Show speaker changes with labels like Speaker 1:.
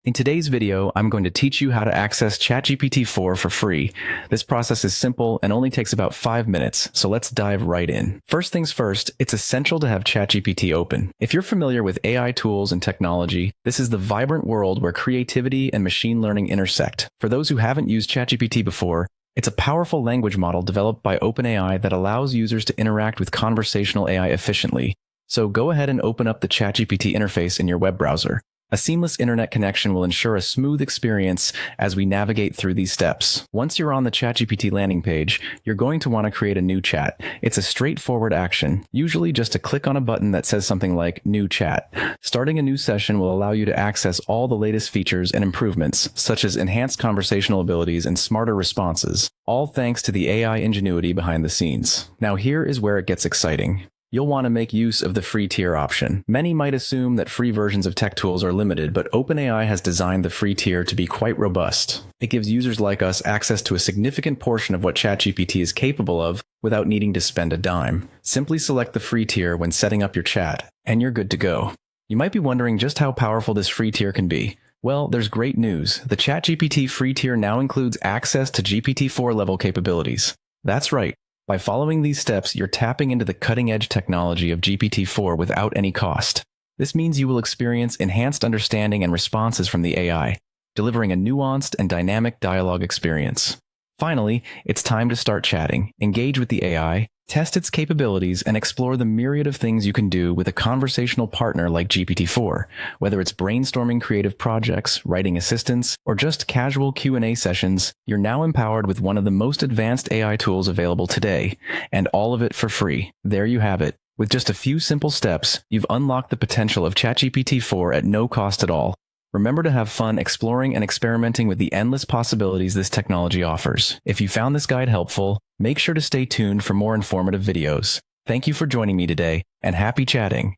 Speaker 1: In today's video, I'm going to teach you how to access Chatgpt-4 for free. This process is simple and only takes about 5 minutes, so let's dive right in. First things first, it's essential to have ChatGPT open. If you're familiar with AI tools and technology, this is the vibrant world where creativity and machine learning intersect. For those who haven't used ChatGPT before, it's a powerful language model developed by OpenAI that allows users to interact with conversational AI efficiently. So go ahead and open up the ChatGPT interface in your web browser. A seamless internet connection will ensure a smooth experience as we navigate through these steps. Once you're on the ChatGPT landing page, you're going to want to create a new chat. It's a straightforward action, usually just to click on a button that says something like New Chat. Starting a new session will allow you to access all the latest features and improvements, such as enhanced conversational abilities and smarter responses, all thanks to the AI ingenuity behind the scenes. Now here is where it gets exciting. You'll want to make use of the free tier option. Many might assume that free versions of tech tools are limited, but OpenAI has designed the free tier to be quite robust. It gives users like us access to a significant portion of what ChatGPT is capable of without needing to spend a dime. Simply select the free tier when setting up your chat, and you're good to go. You might be wondering just how powerful this free tier can be. Well, there's great news. The ChatGPT free tier now includes access to GPT-4 level capabilities. That's right. By following these steps, you're tapping into the cutting-edge technology of GPT-4 without any cost. This means you will experience enhanced understanding and responses from the AI, delivering a nuanced and dynamic dialogue experience. Finally, it's time to start chatting. Engage with the AI, test its capabilities, and explore the myriad of things you can do with a conversational partner like GPT-4. Whether it's brainstorming creative projects, writing assistance, or just casual Q&A sessions, you're now empowered with one of the most advanced AI tools available today, and all of it for free. There you have it. With just a few simple steps, you've unlocked the potential of ChatGPT-4 at no cost at all. Remember to have fun exploring and experimenting with the endless possibilities this technology offers. If you found this guide helpful, make sure to stay tuned for more informative videos. Thank you for joining me today, and happy chatting!